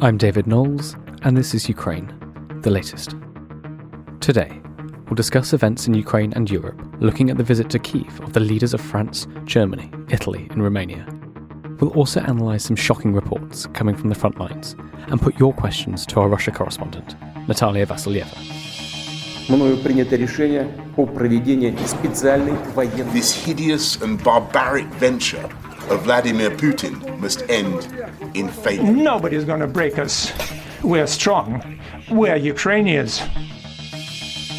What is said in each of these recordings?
I'm David Knowles, and this is Ukraine, the latest. Today, we'll discuss events in Ukraine and Europe, looking at the visit to Kyiv of the leaders of France, Germany, Italy and Romania. We'll also analyse some shocking reports coming from the front lines and put your questions to our Russia correspondent, Natalia Vasilyeva. This hideous and barbaric venture of Vladimir Putin must end in failure. Nobody's going to break us. We're strong. We're Ukrainians.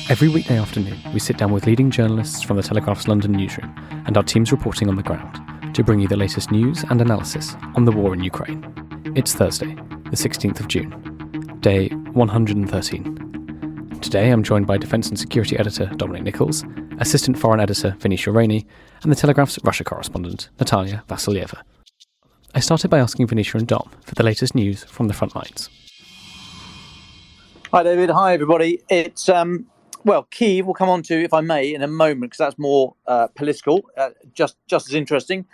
Every weekday afternoon, we sit down with leading journalists from the Telegraph's London newsroom and our teams reporting on the ground to bring you the latest news and analysis on the war in Ukraine. It's Thursday, the 16th of June, day 113. Today I'm joined by Defence and Security Editor Dominic Nicholls, Assistant Foreign Editor Venetia Rainey, and the Telegraph's Russia Correspondent Natalia Vasilyeva. I started by asking Venetia and Dom for the latest news from the front lines. Hi David, hi everybody. It's Kyiv we'll come on to, if I may, in a moment, because that's more political, just as interesting,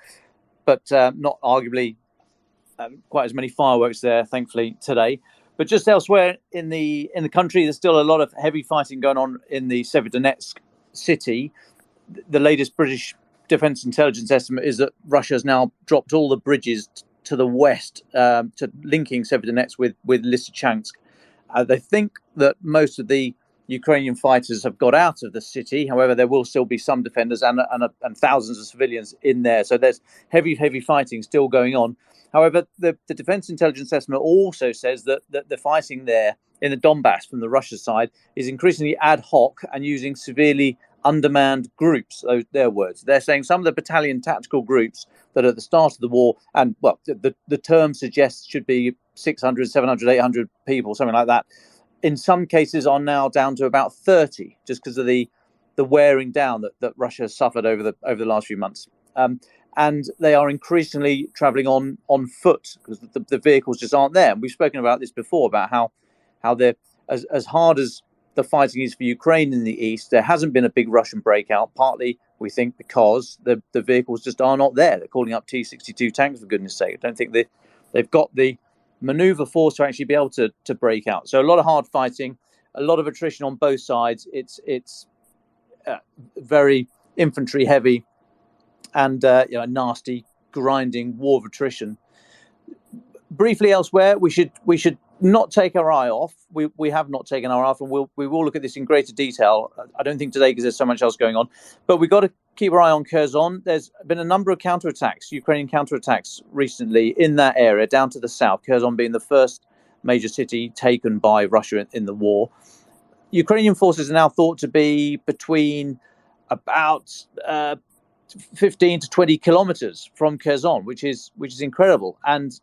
but not arguably quite as many fireworks there, thankfully, today. But just elsewhere in the country, there's still a lot of heavy fighting going on in the Severodonetsk city. The latest British Defence Intelligence estimate is that Russia has now dropped all the bridges to the west, to linking Severodonetsk with Lysychansk. They think that most of the Ukrainian fighters have got out of the city. However, there will still be some defenders and thousands of civilians in there. So there's heavy fighting still going on. However, the Defence Intelligence estimate also says that the fighting there in the Donbass from the Russia side is increasingly ad hoc and using severely undermanned groups. Those their words. They're saying some of the battalion tactical groups that at the start of the war, and the term suggests should be 600, 700, 800 people, something like that, in some cases are now down to about 30, just because of the wearing down that Russia has suffered over the last few months. And they are increasingly travelling on foot because the vehicles just aren't there. And we've spoken about this before, about how they're as hard as the fighting is for Ukraine in the east, there hasn't been a big Russian breakout, partly, we think, because the vehicles just are not there. They're calling up T-62 tanks, for goodness sake. I don't think they've got the manoeuvre force to actually be able to break out. So a lot of hard fighting, a lot of attrition on both sides. It's very infantry heavy and a nasty, grinding war of attrition. Briefly elsewhere, we should not take our eye off. We have not taken our eye off, and we will look at this in greater detail. I don't think today because there's so much else going on, but we've got to keep our eye on Kherson. There's been a number of counterattacks, Ukrainian counterattacks recently in that area, down to the south, Kherson being the first major city taken by Russia in the war. Ukrainian forces are now thought to be between about 15 to 20 kilometers from Kherson, which is incredible. And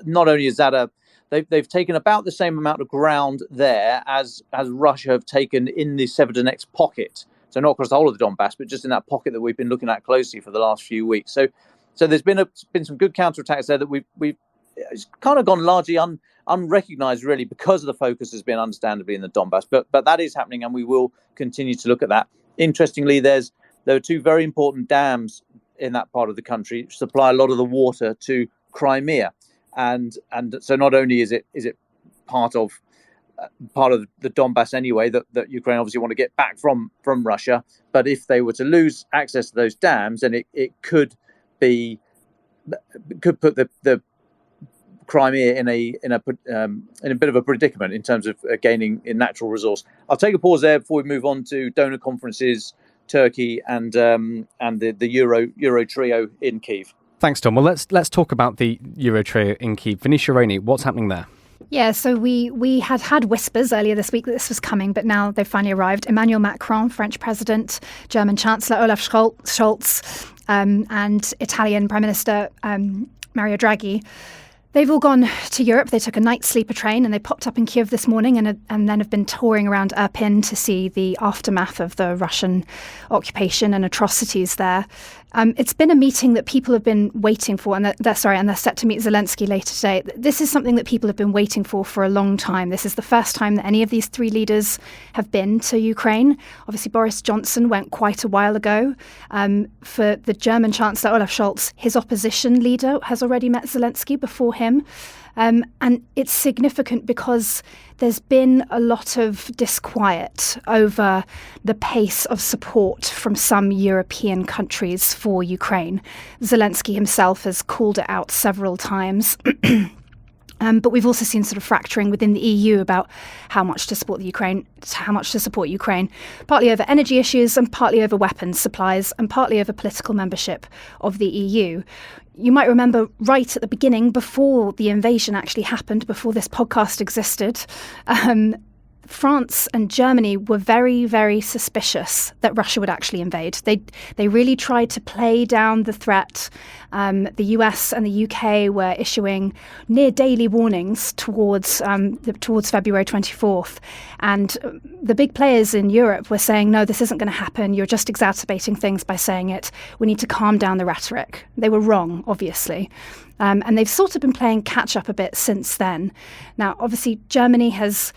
not only is that they've taken about the same amount of ground there as Russia have taken in the Severodonetsk pocket. So not across the whole of the Donbass, but just in that pocket that we've been looking at closely for the last few weeks. So there's been some good counterattacks there that we've it's kind of gone largely unrecognized, really, because of the focus has been understandably in the Donbass. But that is happening, and we will continue to look at that. Interestingly, there are two very important dams in that part of the country which supply a lot of the water to Crimea. And so not only is it part of the Donbass anyway that Ukraine obviously want to get back from Russia, but if they were to lose access to those dams, then it could put the Crimea in a bit of a predicament in terms of gaining in natural resource. I'll take a pause there before we move on to donor conferences, Turkey and the Euro trio in Kyiv. Thanks, Tom. Well, let's talk about the Euro trio in Kyiv. Venetia Rainey, what's happening there? Yeah, so we had whispers earlier this week that this was coming, but now they've finally arrived. Emmanuel Macron, French President, German Chancellor Olaf Scholz, and Italian Prime Minister Mario Draghi. They've all gone to Europe. They took a night sleeper train and they popped up in Kyiv this morning and then have been touring around Irpin to see the aftermath of the Russian occupation and atrocities there. It's been a meeting that people have been waiting for, and they're set to meet Zelensky later today. This is something that people have been waiting for a long time. This is the first time that any of these three leaders have been to Ukraine. Obviously, Boris Johnson went quite a while ago. For the German Chancellor Olaf Scholz, his opposition leader has already met Zelensky before him. And it's significant because there's been a lot of disquiet over the pace of support from some European countries for Ukraine. Zelensky himself has called it out several times. But we've also seen sort of fracturing within the EU about how much to support Ukraine, partly over energy issues and partly over weapons supplies and partly over political membership of the EU. You might remember right at the beginning, before the invasion actually happened, before this podcast existed, France and Germany were very, very suspicious that Russia would actually invade. They really tried to play down the threat. The US and the UK were issuing near daily warnings towards February 24th. And the big players in Europe were saying, no, this isn't going to happen. You're just exacerbating things by saying it. We need to calm down the rhetoric. They were wrong, obviously. And they've sort of been playing catch up a bit since then. Now, obviously, Germany has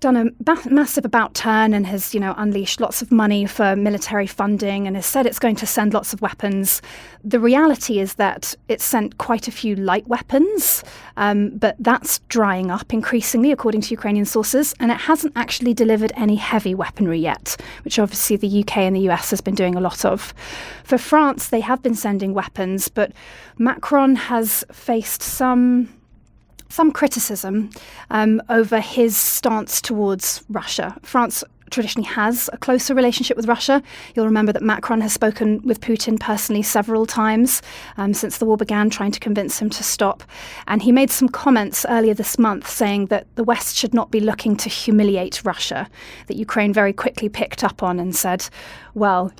done a massive about turn and has, unleashed lots of money for military funding and has said it's going to send lots of weapons. The reality is that it's sent quite a few light weapons, but that's drying up increasingly, according to Ukrainian sources, and it hasn't actually delivered any heavy weaponry yet, which obviously the UK and the US has been doing a lot of. For France, they have been sending weapons, but Macron has faced some criticism over his stance towards Russia. France traditionally has a closer relationship with Russia. You'll remember that Macron has spoken with Putin personally several times since the war began, trying to convince him to stop. And he made some comments earlier this month saying that the West should not be looking to humiliate Russia, that Ukraine very quickly picked up on and said, well,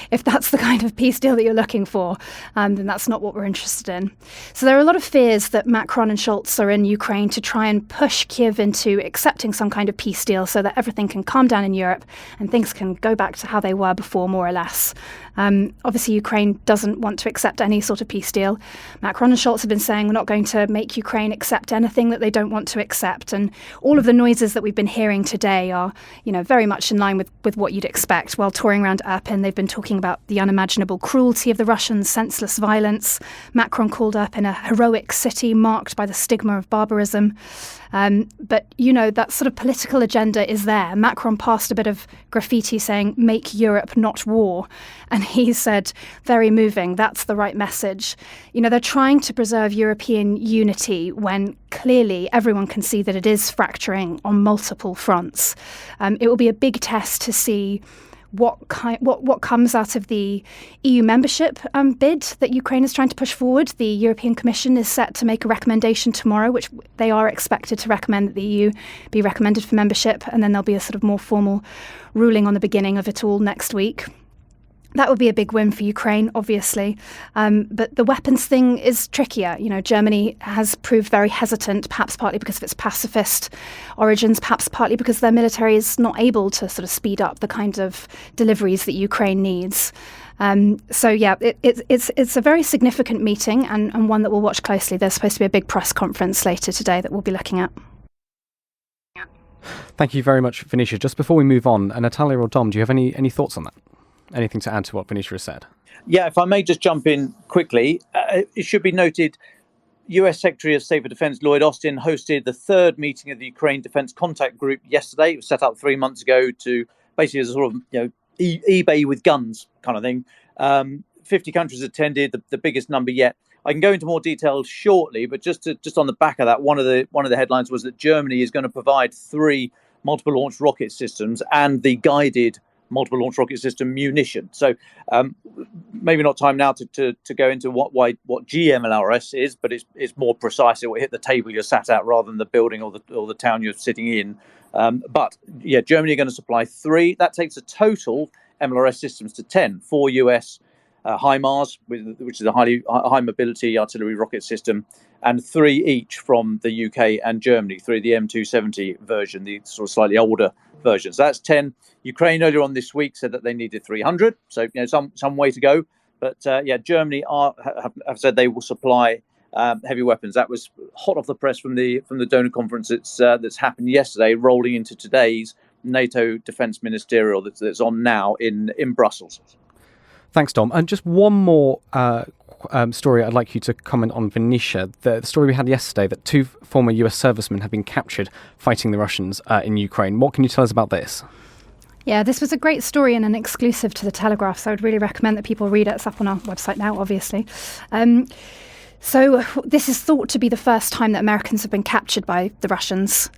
if that's the kind of peace deal that you're looking for, then that's not what we're interested in. So there are a lot of fears that Macron and Scholz are in Ukraine to try and push Kyiv into accepting some kind of peace deal so that everything can calm down in Europe and things can go back to how they were before, more or less. Obviously, Ukraine doesn't want to accept any sort of peace deal. Macron and Scholz have been saying we're not going to make Ukraine accept anything that they don't want to accept. And all of the noises that we've been hearing today are, very much in line with what you'd expect. While touring around Irpin, they've been talking about the unimaginable cruelty of the Russians, senseless violence. Macron called Irpin a heroic city marked by the stigma of barbarism. But, that sort of political agenda is there. Macron passed a bit of graffiti saying, make Europe not war. And he said, very moving, that's the right message. They're trying to preserve European unity when clearly everyone can see that it is fracturing on multiple fronts. It will be a big test to see what comes out of the EU membership bid that Ukraine is trying to push forward. The European Commission is set to make a recommendation tomorrow, which they are expected to recommend that the EU be recommended for membership, and then there'll be a sort of more formal ruling on the beginning of it all next week. That would be a big win for Ukraine, obviously. But the weapons thing is trickier. Germany has proved very hesitant, perhaps partly because of its pacifist origins, perhaps partly because their military is not able to sort of speed up the kind of deliveries that Ukraine needs. It's a very significant meeting and one that we'll watch closely. There's supposed to be a big press conference later today that we'll be looking at. Thank you very much, Venetia. Just before we move on, Natalia or Dom, do you have any thoughts on that? Anything to add to what Venetia has said? Yeah, if I may just jump in quickly, it should be noted US Secretary of State for Defense Lloyd Austin hosted the third meeting of the Ukraine Defense Contact Group yesterday. It was set up 3 months ago to basically as a sort of eBay with guns kind of thing. 50 countries attended, the biggest number yet. I can go into more detail shortly, but just on the back of that, one of the headlines was that Germany is going to provide 3 multiple launch rocket systems and the guided multiple launch rocket system munition. So maybe not time now to go into what GMLRS is, but it's more precise. It will hit the table you're sat at rather than the building or the town you're sitting in. But yeah, Germany are going to supply 3. That takes the total MLRS systems to 10. 4 US HIMARS, which is a high mobility artillery rocket system, and 3 each from the UK and Germany, 3 the M270 version, the sort of slightly older version. So that's 10. Ukraine earlier on this week said that they needed 300. So some way to go. But Germany have said they will supply heavy weapons. That was hot off the press from the donor conference that's happened yesterday, rolling into today's NATO Defence Ministerial that's on now in Brussels. Thanks, Dom. And just one more story, I'd like you to comment on Venetia. The story we had yesterday that 2 former US servicemen have been captured fighting the Russians in Ukraine. What can you tell us about this? Yeah, this was a great story and an exclusive to The Telegraph, so I would really recommend that people read it. It's up on our website now, obviously. So this is thought to be the first time that Americans have been captured by the Russians.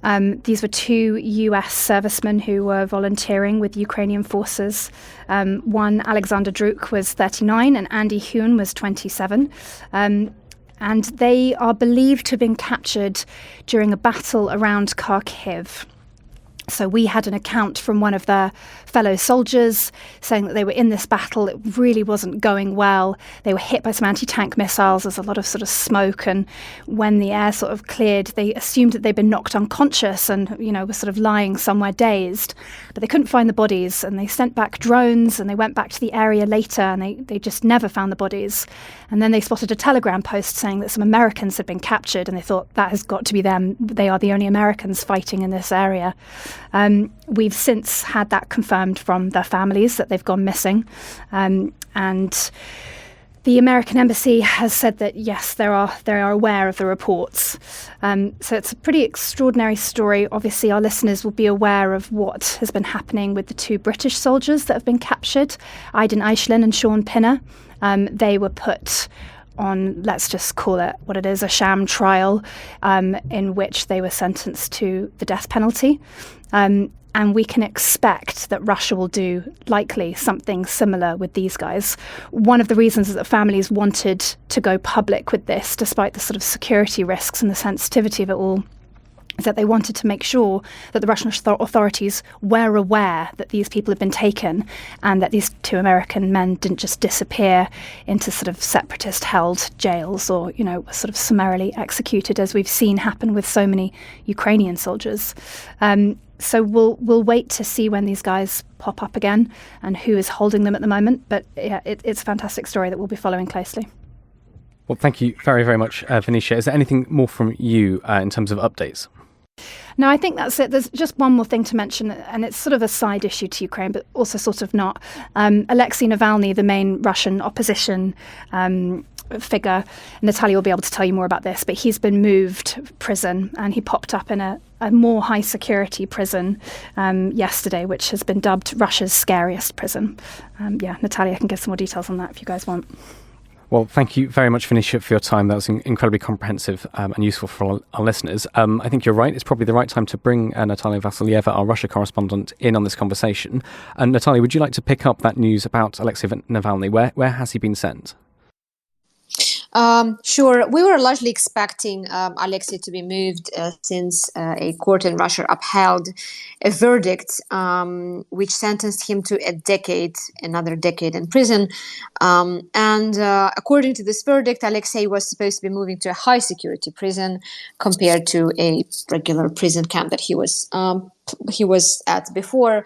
These were 2 US servicemen who were volunteering with Ukrainian forces. One, Alexander Druk, was 39 and Andy Huhn was 27. And they are believed to have been captured during a battle around Kyiv. So we had an account from one of their fellow soldiers saying that they were in this battle. It really wasn't going well. They were hit by some anti-tank missiles. There's a lot of sort of smoke. And when the air sort of cleared, they assumed that they'd been knocked unconscious and, were sort of lying somewhere dazed. But they couldn't find the bodies. And they sent back drones and they went back to the area later and they just never found the bodies. And then they spotted a telegram post saying that some Americans had been captured. And they thought, that has got to be them. They are the only Americans fighting in this area. We've since had that confirmed from their families that they've gone missing. And the American embassy has said that, yes, they are aware of the reports. So it's a pretty extraordinary story. Obviously, our listeners will be aware of what has been happening with the 2 British soldiers that have been captured, Aydin Aishlin and Sean Pinner. They were put on, let's just call it what it is, a sham trial in which they were sentenced to the death penalty. And we can expect that Russia will do likely something similar with these guys. One of the reasons is that families wanted to go public with this, despite the sort of security risks and the sensitivity of it all, is that they wanted to make sure that the Russian authorities were aware that these people had been taken and that these 2 American men didn't just disappear into sort of separatist-held jails or, sort of summarily executed, as we've seen happen with so many Ukrainian soldiers. So we'll wait to see when these guys pop up again and who is holding them at the moment. But yeah, it's a fantastic story that we'll be following closely. Well, thank you very, very much, Venetia. Is there anything more from you in terms of updates? No, I think that's it. There's just one more thing to mention, and it's sort of a side issue to Ukraine, but also sort of not. Alexei Navalny, the main Russian opposition figure, Natalia will be able to tell you more about this, but he's been moved prison and he popped up in a more high security prison yesterday, which has been dubbed Russia's scariest prison. Natalia can give some more details on that if you guys want. Well, thank you very much, Venetia, for your time. That was incredibly comprehensive and useful for our listeners. I think you're right. It's probably the right time to bring Nataliya Vasilyeva, our Russia correspondent, in on this conversation. And Natalia, would you like to pick up that news about Alexei Navalny? Where has he been sent? Sure. We were largely expecting Alexei to be moved since a court in Russia upheld a verdict which sentenced him to another decade in prison. And according to this verdict, Alexei was supposed to be moving to a high security prison compared to a regular prison camp that he was at before.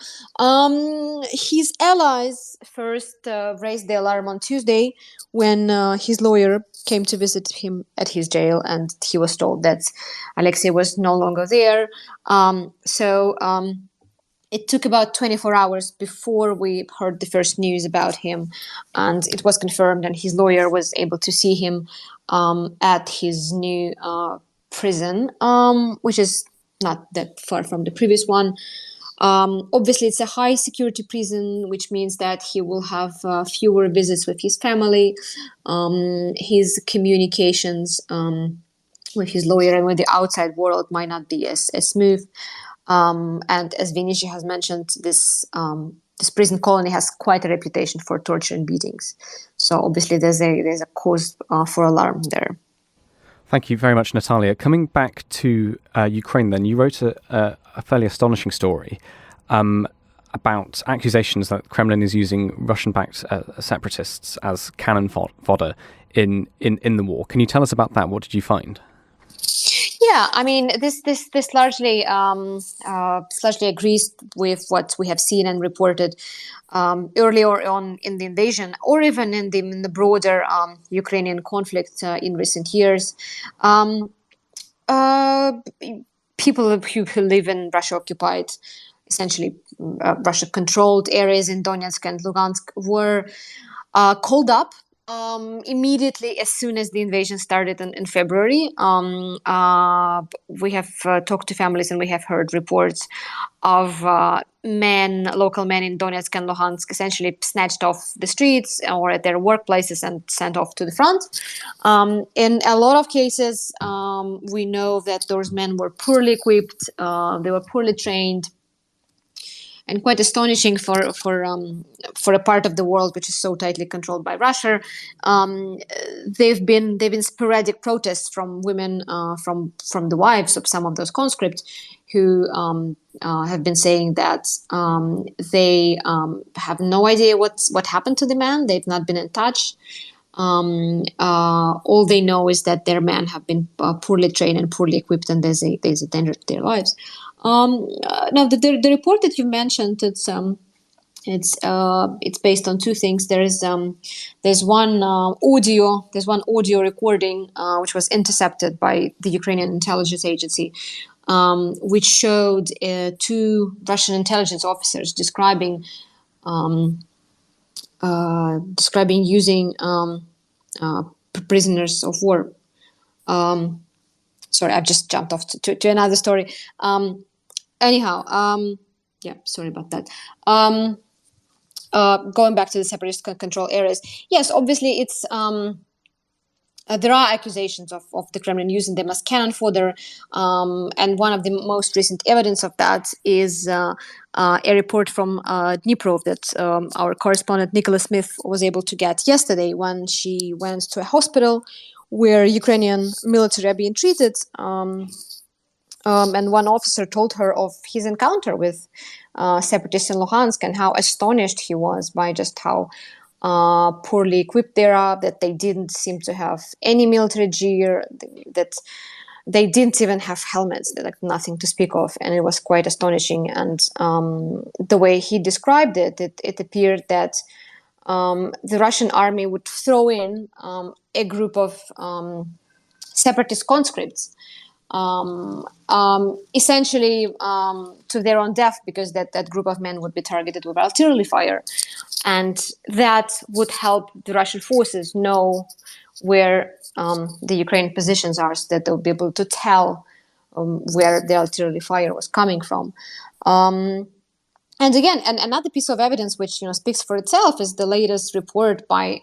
His allies first raised the alarm on Tuesday when his lawyer came to visit him at his jail, and he was told that Alexei was no longer there. So it took about 24 hours before we heard the first news about him, and it was confirmed, and his lawyer was able to see him at his new prison, which is not that far from the previous one. Obviously, it's a high security prison, which means that he will have fewer visits with his family. His communications with his lawyer and with the outside world might not be as smooth. And as Venetia has mentioned, this prison colony has quite a reputation for torture and beatings. So obviously, there's a cause for alarm there. Thank you very much, Natalia. Coming back to Ukraine then, you wrote a fairly astonishing story about accusations that Kremlin is using Russian-backed separatists as cannon fodder in the war. Can you tell us about that? What did you find? Yeah, I mean, this largely agrees with what we have seen and reported earlier on in the invasion, or even in the broader Ukrainian conflict in recent years. People who live in Russia-occupied, essentially Russia-controlled areas in Donetsk and Lugansk were called up Immediately, as soon as the invasion started in February, we have talked to families and we have heard reports of local men in Donetsk and Luhansk, essentially snatched off the streets or at their workplaces and sent off to the front. In a lot of cases, we know that those men were poorly equipped, they were poorly trained, and quite astonishing for a part of the world which is so tightly controlled by Russia. They've been sporadic protests from women, from the wives of some of those conscripts, who have been saying that they have no idea what happened to the men. They've not been in touch. All they know is that their men have been poorly trained and poorly equipped, and there's a danger to their lives. Now, the report that you mentioned, it's based on two things. There's one audio recording which was intercepted by the Ukrainian intelligence agency, which showed two Russian intelligence officers describing using prisoners of war. Sorry, I've just jumped off to another story. Sorry about that. Going back to the separatist control areas, yes, obviously it's there are accusations of the Kremlin using them as cannon fodder, and one of the most recent evidence of that is a report from Dnipro that our correspondent Nicholas Smith was able to get yesterday when she went to a hospital where Ukrainian military are being treated. And one officer told her of his encounter with separatists in Luhansk and how astonished he was by just how poorly equipped they are, that they didn't seem to have any military gear, that they didn't even have helmets, like nothing to speak of. And it was quite astonishing. And the way he described it, it appeared that the Russian army would throw in a group of separatist conscripts, essentially to their own death, because that group of men would be targeted with artillery fire, and that would help the Russian forces know where the Ukrainian positions are, so that they'll be able to tell where the artillery fire was coming from. And again, another piece of evidence which speaks for itself is the latest report by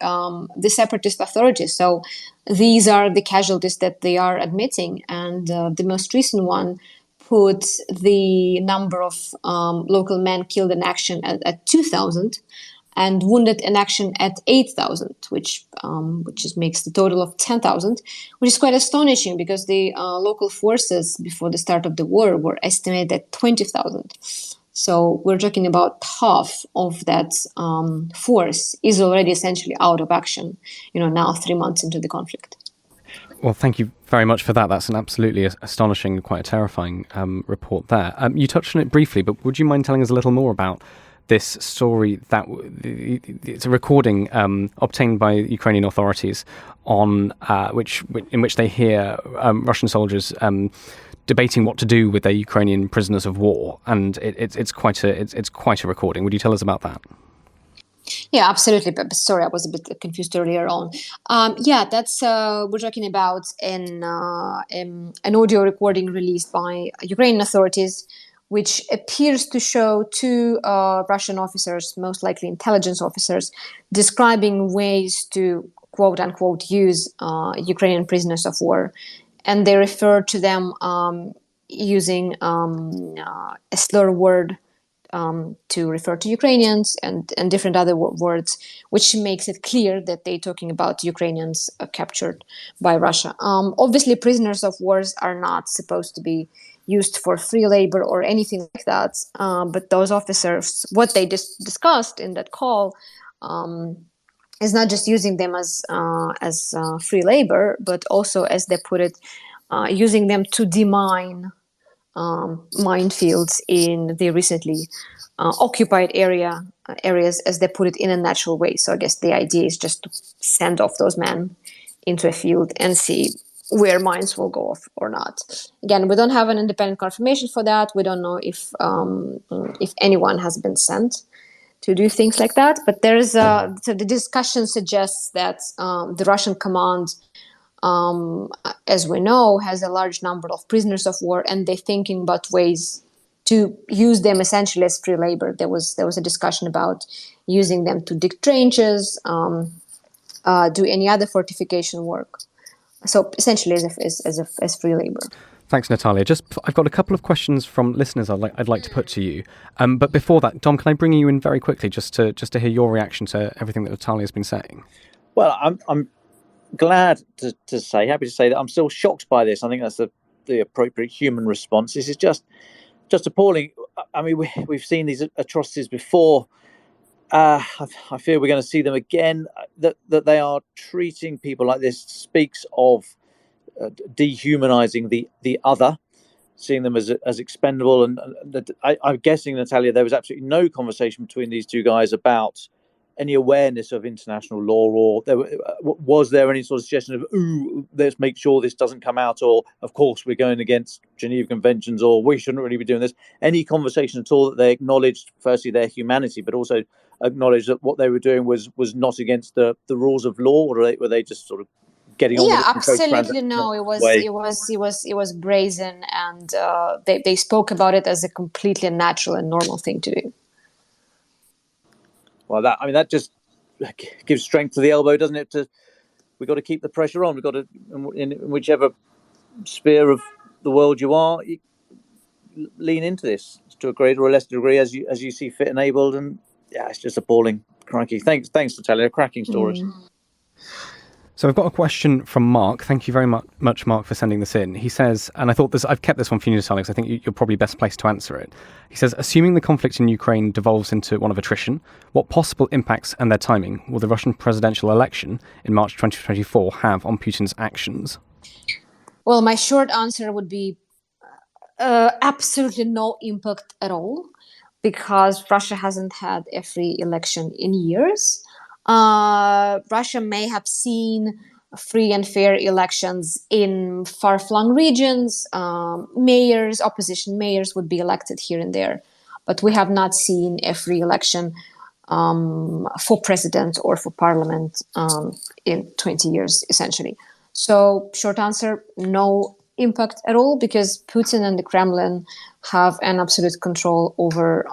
the separatist authorities. So these are the casualties that they are admitting, and the most recent one put the number of local men killed in action at 2,000 and wounded in action at 8,000, which makes the total of 10,000, which is quite astonishing because the local forces before the start of the war were estimated at 20,000. So we're talking about half of that force is already essentially out of action, now 3 months into the conflict. Well, thank you very much for that. That's an absolutely astonishing, quite a terrifying report there. You touched on it briefly, but would you mind telling us a little more about this story? That it's a recording obtained by Ukrainian authorities in which they hear Russian soldiers debating what to do with their Ukrainian prisoners of war, and it's quite a recording. Would you tell us about that? Yeah, absolutely. But sorry, I was a bit confused earlier on. That's we're talking about an audio recording released by Ukrainian authorities, which appears to show two Russian officers, most likely intelligence officers, describing ways to quote unquote use Ukrainian prisoners of war. And they refer to them using a slur word to refer to Ukrainians and different other words, which makes it clear that they're talking about Ukrainians captured by Russia. Obviously, prisoners of wars are not supposed to be used for free labor or anything like that. But those officers, what they discussed in that call, is not just using them as free labor, but also, as they put it, using them to demine minefields in the recently occupied areas, as they put it, in a natural way. So I guess the idea is just to send off those men into a field and see where mines will go off or not. Again, we don't have an independent confirmation for that. We don't know if anyone has been sent to do things like that. But there is so the discussion suggests that the Russian command, as we know, has a large number of prisoners of war, and they're thinking about ways to use them essentially as free labor. There was a discussion about using them to dig trenches, do any other fortification work. So essentially as free labor. Thanks, Natalia. I've got a couple of questions from listeners I'd like to put to you. But before that, Dom, can I bring you in very quickly just to hear your reaction to everything that Natalia's been saying? Well, I'm glad happy to say that I'm still shocked by this. I think that's the appropriate human response. This is just appalling. I mean, we've seen these atrocities before. I fear we're going to see them again. That they are treating people like this speaks of dehumanizing the other, seeing them as expendable. And I'm guessing, Natalia, there was absolutely no conversation between these two guys about any awareness of international law, or was there any sort of suggestion of, let's make sure this doesn't come out, or of course we're going against Geneva Conventions, or we shouldn't really be doing this? Any conversation at all that they acknowledged, firstly, their humanity, but also acknowledged that what they were doing was not against the rules of law, or were they just sort of getting on with it? Absolutely no. It was brazen, and they spoke about it as a completely natural and normal thing to do. Well, that just gives strength to the elbow, doesn't it? We've got to keep the pressure on. We've got to, in whichever sphere of the world you are, lean into this to a greater or less degree as you see fit and abled. And yeah, it's just appalling. Crikey. Thanks, Natalia. Cracking stories. So I've got a question from Mark. Thank you very much, Mark, for sending this in. He says, and I've kept this one for you, Natalia, because I think you're probably best placed to answer it. He says, assuming the conflict in Ukraine devolves into one of attrition, what possible impacts and their timing will the Russian presidential election in March 2024 have on Putin's actions? Well, my short answer would be absolutely no impact at all, because Russia hasn't had a free election in years. Russia may have seen free and fair elections in far-flung regions. Opposition mayors would be elected here and there, but we have not seen a free election for president or for parliament in 20 years, essentially. So, short answer, no impact at all, because Putin and the Kremlin have an absolute control over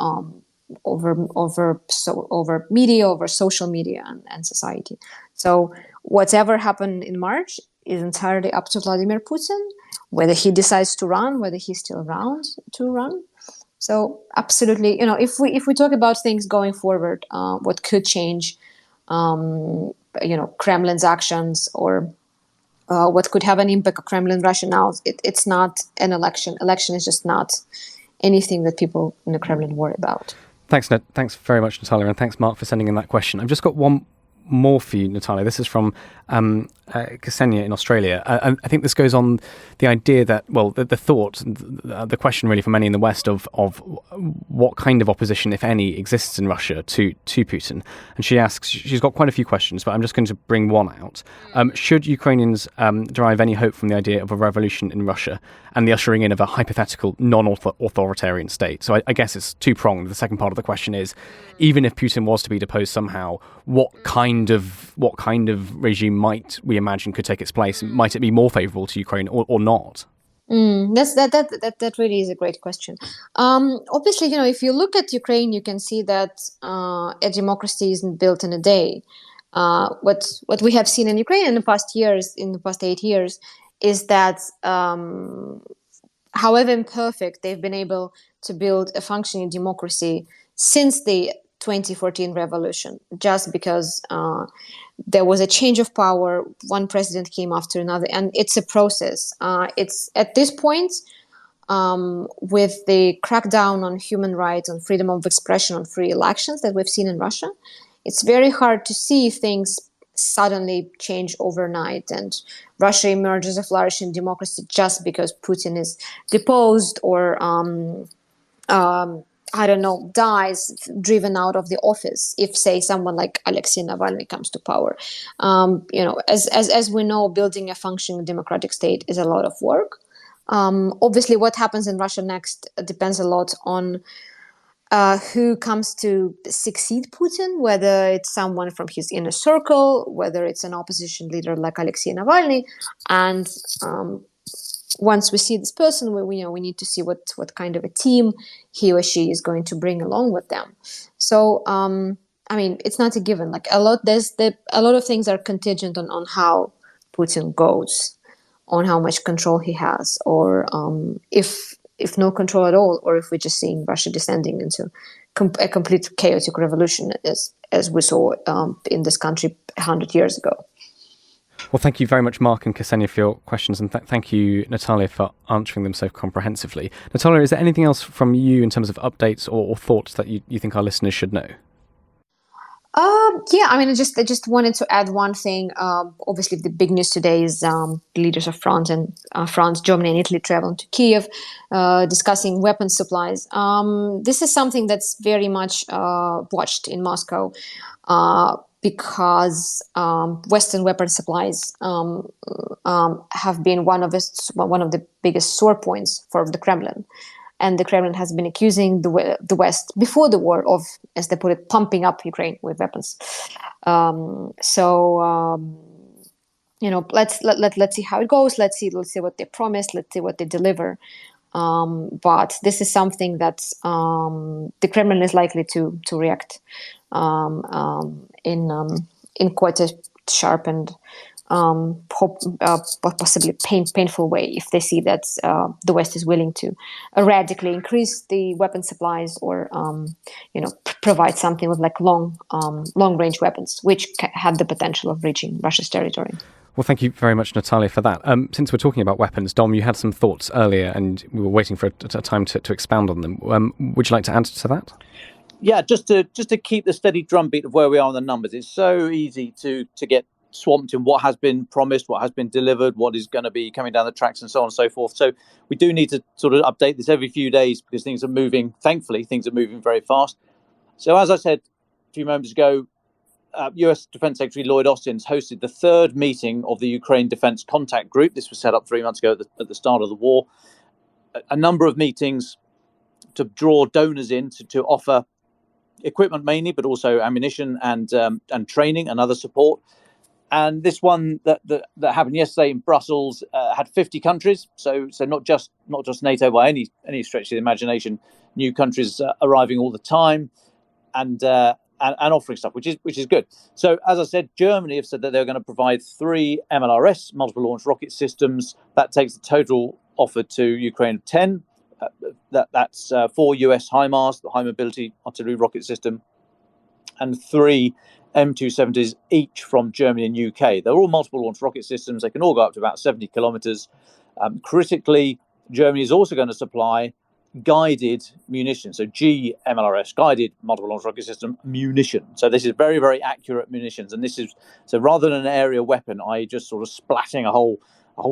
media, over social media and society. So whatever happened in March is entirely up to Vladimir Putin, whether he decides to run, whether he's still around to run. So absolutely, if we talk about things going forward, what could change, Kremlin's actions, or what could have an impact on Kremlin rationale, it's not an election. Election is just not anything that people in the Kremlin worry about. Thanks very much, Natalia, and thanks, Mark, for sending in that question. I've just got one more for you, Natalia. This is from Ksenia in Australia. I think this goes on the idea that, well, the question really for many in the West of what kind of opposition, if any, exists in Russia to Putin. And she asks, she's got quite a few questions, but I'm just going to bring one out. Should Ukrainians derive any hope from the idea of a revolution in Russia and the ushering in of a hypothetical non-authoritarian state? So I guess it's two-pronged. The second part of the question is, even if Putin was to be deposed somehow, what kind of regime might we imagine could take its place? Might it be more favourable to Ukraine or not? That really is a great question. Obviously, if you look at Ukraine, you can see that a democracy isn't built in a day. What we have seen in Ukraine in the past 8 years, is that however imperfect, they've been able to build a functioning democracy since the 2014 revolution, just because there was a change of power. One president came after another, and it's a process. It's at this point, with the crackdown on human rights, on freedom of expression, on free elections that we've seen in Russia, it's very hard to see things suddenly change overnight and Russia emerges a flourishing democracy just because Putin is deposed or dies, driven out of the office. If, say, someone like Alexei Navalny comes to power, as we know, building a functioning democratic state is a lot of work. Obviously, what happens in Russia next depends a lot on who comes to succeed Putin, whether it's someone from his inner circle, whether it's an opposition leader like Alexei Navalny. And once we see this person, we need to see what kind of a team he or she is going to bring along with them. So, it's not a given. Like a lot of things are contingent on how Putin goes, on how much control he has, or if no control at all, or if we're just seeing Russia descending into a complete chaotic revolution, as we saw in this country 100 years ago. Well, thank you very much, Mark and Ksenia, for your questions, and thank you, Natalia, for answering them so comprehensively. Natalia, is there anything else from you in terms of updates or thoughts that you think our listeners should know? I just wanted to add one thing. Obviously, the big news today is leaders of France, Germany, and Italy traveling to Kyiv, discussing weapons supplies. This is something that's very much watched in Moscow because Western weapon supplies have been one of the biggest sore points for the Kremlin. And the Kremlin has been accusing the West before the war of, as they put it, pumping up Ukraine with weapons. Let's see how it goes. Let's see what they promise. Let's see what they deliver. But this is something that the Kremlin is likely to react in quite a sharp and possibly painful way if they see that the West is willing to radically increase the weapon supplies or provide something with like long range weapons, which had the potential of reaching Russia's territory. Well, thank you very much, Natalia, for that. Since we're talking about weapons, Dom, you had some thoughts earlier and we were waiting for a time to expound on them. Would you like to add to that? Yeah, just to keep the steady drumbeat of where we are on the numbers. It's so easy to get swamped in what has been promised, what has been delivered, what is going to be coming down the tracks, and so on and so forth. So we do need to sort of update this every few days because things are moving. Thankfully, things are moving very fast. So as I said a few moments ago, US Defense Secretary Lloyd Austin hosted the third meeting of the Ukraine Defense Contact Group. This was set up 3 months ago at the start of the war. A number of meetings to draw donors in to offer equipment mainly, but also ammunition and training and other support. And this one that happened yesterday in Brussels had 50 countries, so not just NATO by any stretch of the imagination. New countries arriving all the time, and offering stuff, which is good. So as I said, Germany have said that they're going to provide 3 MLRS, multiple launch rocket systems. That takes the total offered to Ukraine of 10. That's 4 US HIMARS, the high mobility artillery rocket system, and 3 M270s each from Germany and UK. They're all multiple launch rocket systems. They can all go up to about 70 kilometers. Critically, Germany is also going to supply guided munitions. So GMLRS, guided multiple launch rocket system munition. So this is very, very accurate munitions. And this is, so rather than an area weapon, i.e. just sort of splatting a whole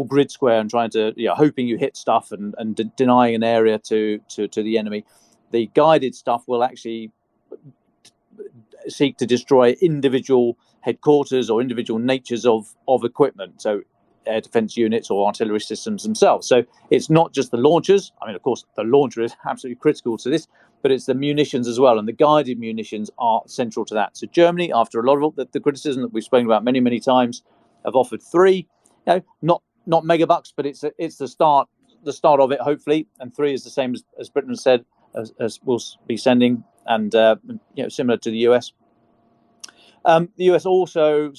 grid square and trying to, hoping you hit stuff and denying an area to the enemy, the guided stuff will actually seek to destroy individual headquarters or individual natures of equipment, so air defense units or artillery systems themselves. So it's not just the launchers. I mean, of course, the launcher is absolutely critical to this, but it's the munitions as well. And the guided munitions are central to that. So Germany, after a lot of the criticism that we've spoken about many, many times, have offered 3, not megabucks, but it's the start of it, hopefully. And 3 is the same as Britain has said, as we'll be sending, and similar to the US. The US also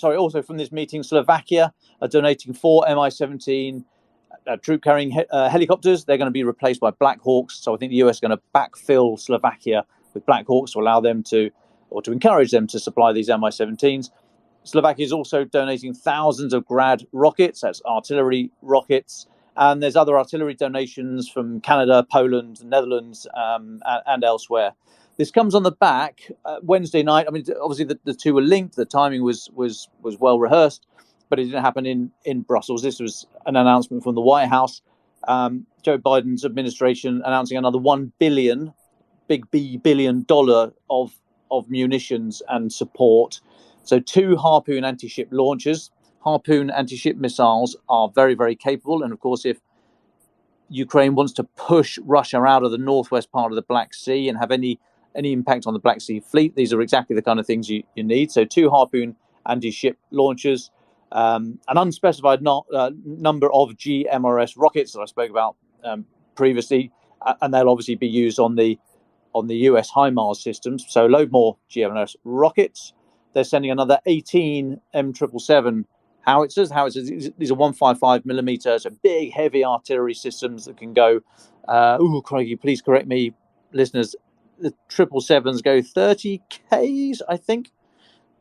from this meeting, Slovakia are donating 4 Mi-17 troop-carrying helicopters. They're going to be replaced by Black Hawks. So I think the US is going to backfill Slovakia with Black Hawks to allow them to encourage them to supply these Mi-17s. Slovakia is also donating thousands of Grad rockets. That's artillery rockets. And there's other artillery donations from Canada, Poland, Netherlands, and elsewhere. This comes on the back Wednesday night. I mean, obviously the two were linked. The timing was well rehearsed, but it didn't happen in Brussels. This was an announcement from the White House. Joe Biden's administration announcing another $1 billion, big $1 billion of munitions and support. So 2 Harpoon anti-ship launchers. Harpoon anti-ship missiles are very, very capable. And of course, if Ukraine wants to push Russia out of the northwest part of the Black Sea and have any any impact on the Black Sea Fleet. These are exactly the kind of things you need. So 2 Harpoon anti-ship launchers, an unspecified number of GMLRS rockets that I spoke about previously, and they'll obviously be used on the US HIMARS systems. So a load more GMLRS rockets. They're sending another 18 M777 howitzers. These are 155 millimeter, so big, heavy artillery systems that can go. Crikey, please correct me, listeners. The 777s go 30 Ks, I think,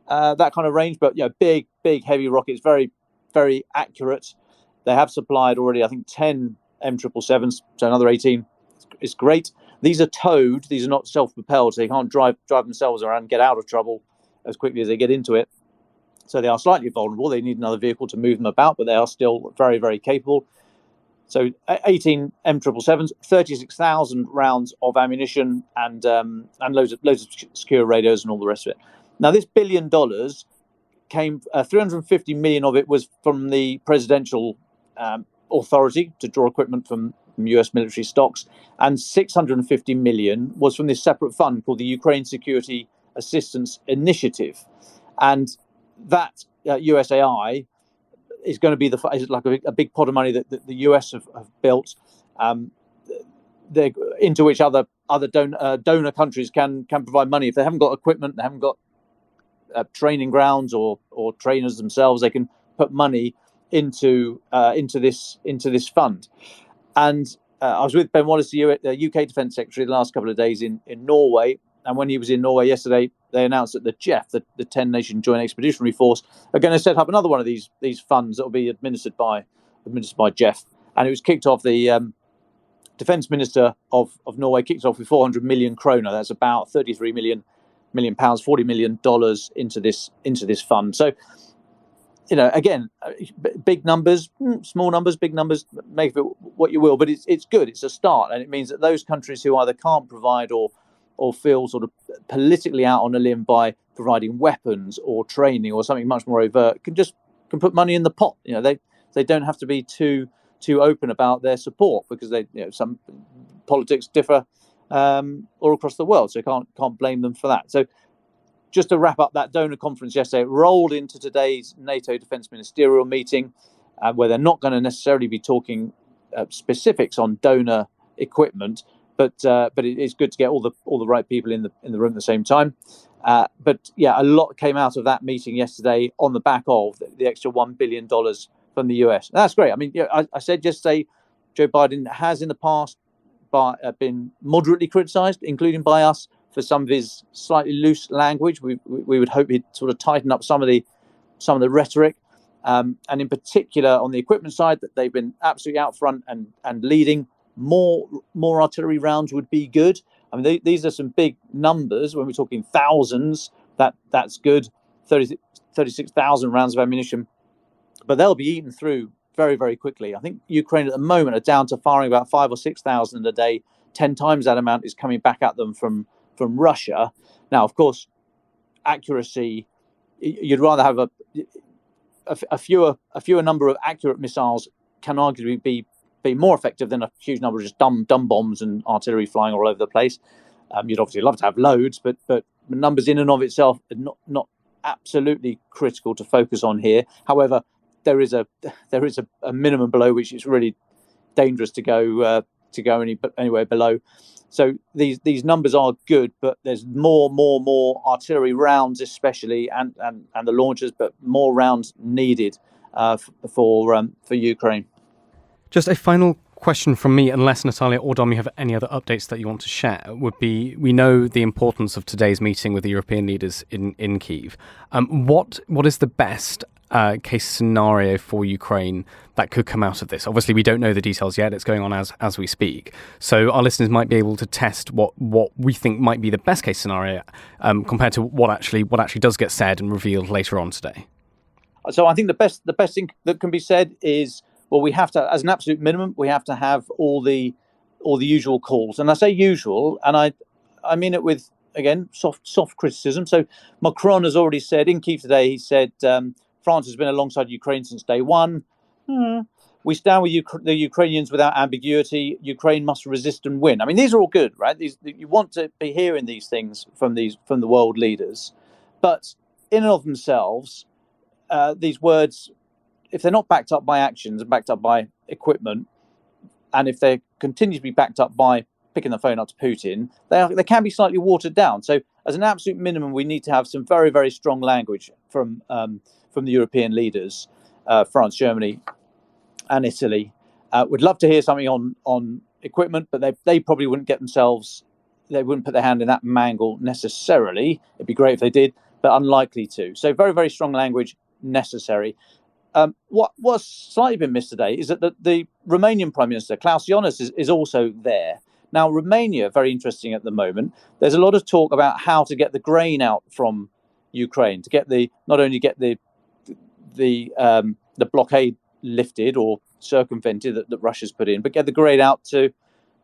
that kind of range. But big, heavy rockets, very, very accurate. They have supplied already, I think, 10 M777s, so another 18 is great. These are towed. These are not self-propelled, so they can't drive themselves around and get out of trouble as quickly as they get into it. So they are slightly vulnerable. They need another vehicle to move them about, but they are still very, very capable. So 18 M777s, 36,000 rounds of ammunition, and loads of secure radios and all the rest of it. Now, this $1 billion came, 350 million of it was from the presidential authority to draw equipment from US military stocks, and 650 million was from this separate fund called the Ukraine Security Assistance Initiative. And that USAI is going to be a big pot of money that the US have built, into which other donor countries can provide money. If they haven't got equipment, they haven't got training grounds or trainers themselves, they can put money into this fund. And I was with Ben Wallace, the UK Defence Secretary, the last couple of days in Norway. And when he was in Norway yesterday, they announced that the JEF, the 10-nation Joint Expeditionary Force, are going to set up another one of these funds that will be administered by JEF. And it was kicked off. The Defence Minister of Norway kicked off with 400 million kroner. That's about 33 million pounds, $40 million into this fund. So, again, big numbers, small numbers, big numbers, make of it what you will, but it's good. It's a start, and it means that those countries who either can't provide or feel sort of politically out on a limb by providing weapons or training or something much more overt can put money in the pot. They don't have to be too open about their support, because some politics differ all across the world, so can't blame them for that. So, just to wrap up that donor conference yesterday, it rolled into today's NATO Defence Ministerial meeting, where they're not going to necessarily be talking specifics on donor equipment, but it is good to get all the right people in the room at the same time. But a lot came out of that meeting yesterday on the back of the extra $1 billion from the US. And that's great. I mean, I said yesterday, Joe Biden has in the past been moderately criticised, including by us, for some of his slightly loose language. We would hope he'd sort of tighten up some of the rhetoric, and in particular on the equipment side, that they've been absolutely out front and leading. More artillery rounds would be good. I mean, these are some big numbers. When we're talking thousands, that's good. 36,000 rounds of ammunition, but they'll be eaten through very, very quickly. I think Ukraine at the moment are down to firing about 5,000 or 6,000 a day. 10 times that amount is coming back at them from Russia. Now, of course, accuracy, you'd rather have a fewer number of accurate missiles can arguably be more effective than a huge number of just dumb bombs and artillery flying all over the place. You'd obviously love to have loads, but numbers in and of itself are not absolutely critical to focus on here. However, there is a minimum below which it's really dangerous to go anywhere below. So these numbers are good, but there's more artillery rounds, especially, and the launchers, but more rounds needed for Ukraine. Just a final question from me, unless Natalia or Dom, you have any other updates that you want to share, would be, we know the importance of today's meeting with the European leaders in Kyiv. What is the best case scenario for Ukraine that could come out of this? Obviously, we don't know the details yet. It's going on as we speak. So our listeners might be able to test what we think might be the best case scenario compared to what actually does get said and revealed later on today. So I think the best thing that can be said is, well, we have to, as an absolute minimum, we have to have all the usual calls. And I say usual, and I mean it with, again, soft criticism. So Macron has already said in Kyiv today, he said France has been alongside Ukraine since day one. We stand with the Ukrainians without ambiguity. Ukraine must resist and win. I mean, these are all good, right? You want to be hearing these things from the world leaders, but in and of themselves, these words, if they're not backed up by actions and backed up by equipment, and if they continue to be backed up by picking the phone up to Putin, they can be slightly watered down. So, as an absolute minimum, we need to have some very, very strong language from the European leaders, France, Germany, and Italy. Would love to hear something on equipment, but they probably wouldn't they wouldn't put their hand in that mangle necessarily. It'd be great if they did, but unlikely to. So very, very strong language necessary. What's slightly been missed today is that the Romanian Prime Minister, Klaus Iohannis, is also there. Now, Romania, very interesting at the moment. There's a lot of talk about how to get the grain out from Ukraine, to not only get the blockade lifted or circumvented that Russia's put in, but get the grain out to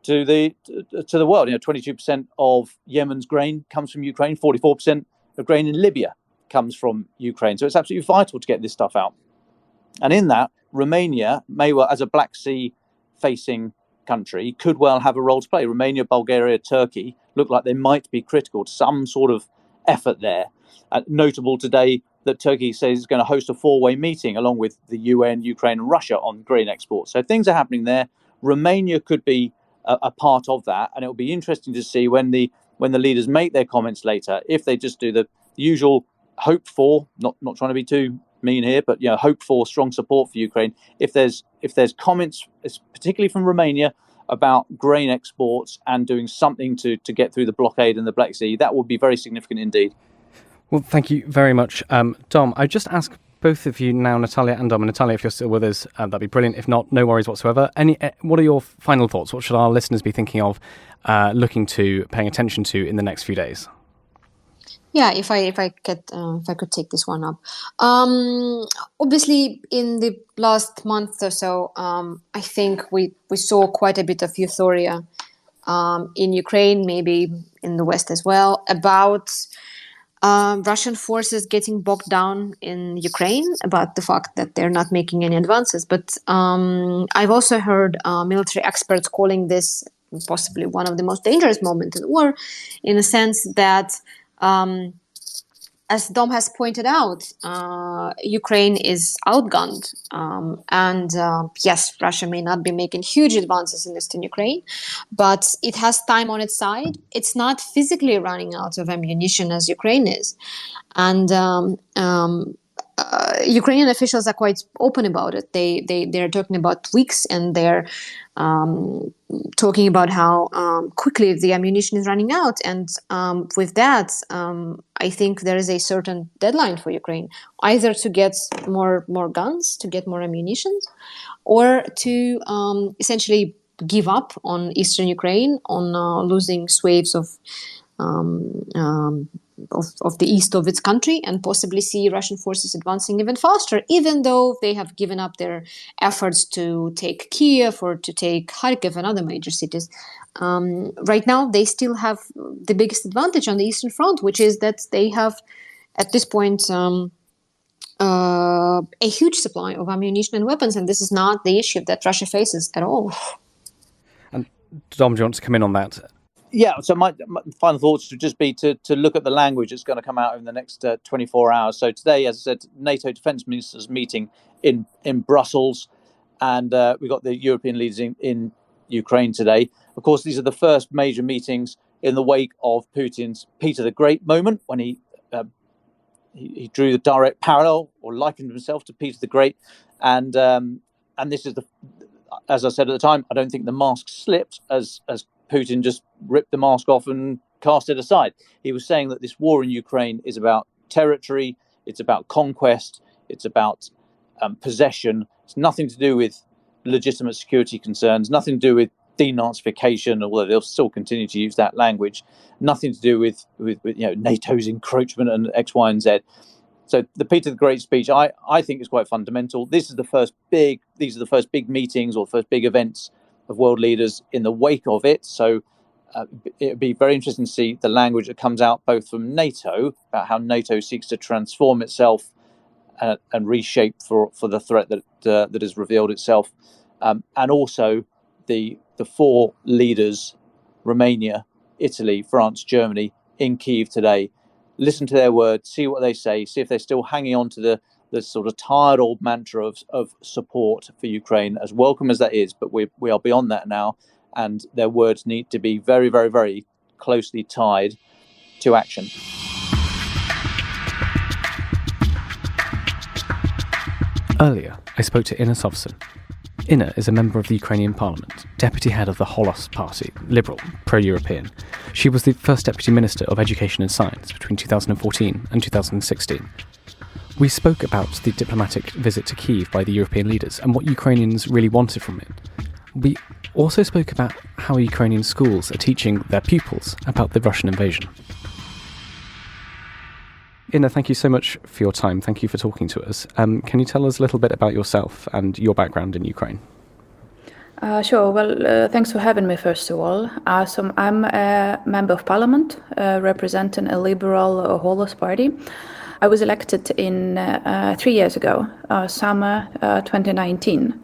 the world. 22% of Yemen's grain comes from Ukraine. 44% of grain in Libya comes from Ukraine. So it's absolutely vital to get this stuff out. And in that, Romania may well, as a Black Sea facing country, could well have a role to play. Romania, Bulgaria, Turkey look like they might be critical to some sort of effort there. Notable today that Turkey says it's going to host a four-way meeting along with the UN, Ukraine and Russia on grain exports. So things are happening there. Romania could be a part of that, and it will be interesting to see when the leaders make their comments later, if they just do the usual hope for, not trying to be too mean here, but hope for strong support for Ukraine. If there's comments, particularly from Romania, about grain exports and doing something to get through the blockade in the Black Sea, that would be very significant indeed. Well, thank you very much, Dom. I just ask both of you now, Natalia and Dom. And Natalia, if you're still with us, that'd be brilliant. If not, no worries whatsoever. What are your final thoughts? What should our listeners be thinking of, looking to, paying attention to in the next few days? Yeah, if I could take this one up. Obviously, in the last month or so, I think we saw quite a bit of euphoria in Ukraine, maybe in the West as well, about Russian forces getting bogged down in Ukraine, about the fact that they're not making any advances. But I've also heard military experts calling this possibly one of the most dangerous moments in the war, in the sense that as Dom has pointed out, Ukraine is outgunned. And yes, Russia may not be making huge advances in eastern Ukraine, but it has time on its side. It's not physically running out of ammunition as Ukraine is. And Ukrainian officials are quite open about it. They're talking about weeks, and they're talking about how quickly the ammunition is running out. And with that, I think there is a certain deadline for Ukraine, either to get more guns, to get more ammunition, or to essentially give up on eastern Ukraine, on losing swathes of the east of its country, and possibly see Russian forces advancing even faster, even though they have given up their efforts to take Kyiv or to take Kharkiv and other major cities. Right now, they still have the biggest advantage on the Eastern Front, which is that they have, at this point, a huge supply of ammunition and weapons, and this is not the issue that Russia faces at all. And Dom, do you want to come in on that? Yeah, so my final thoughts would just be to look at the language that's going to come out in the next 24 hours. So today, as I said, NATO defence ministers meeting in Brussels, and we've got the European leaders in Ukraine today. Of course, these are the first major meetings in the wake of Putin's Peter the Great moment, when he drew the direct parallel or likened himself to Peter the Great, and this is as I said at the time, I don't think the mask slipped as Putin just ripped the mask off and cast it aside. He was saying that this war in Ukraine is about territory, it's about conquest, it's about possession. It's nothing to do with legitimate security concerns, nothing to do with denazification, although they'll still continue to use that language, nothing to do with NATO's encroachment and X, Y, and Z. So the Peter the Great speech, I think, is quite fundamental. These are the first big meetings or first big events of world leaders in the wake of it. So it would be very interesting to see the language that comes out both from NATO about how NATO seeks to transform itself and reshape for the threat that has revealed itself. And also the four leaders, Romania, Italy, France, Germany, in Kyiv today. Listen to their words, see what they say, see if they're still hanging on to the sort of tired old mantra of support for Ukraine, as welcome as that is. But we are beyond that now, and their words need to be very, very, very closely tied to action. Earlier, I spoke to Inna Sovsun. Inna is a member of the Ukrainian parliament, deputy head of the Holos party, liberal, pro-European. She was the first deputy minister of education and science between 2014 and 2016. We spoke about the diplomatic visit to Kyiv by the European leaders and what Ukrainians really wanted from it. We also spoke about how Ukrainian schools are teaching their pupils about the Russian invasion. Inna, thank you so much for your time. Thank you for talking to us. Can you tell us a little bit about yourself and your background in Ukraine? Sure. Well, thanks for having me, first of all. So I'm a member of parliament representing a liberal Holos party. I was elected in 3 years ago, summer 2019.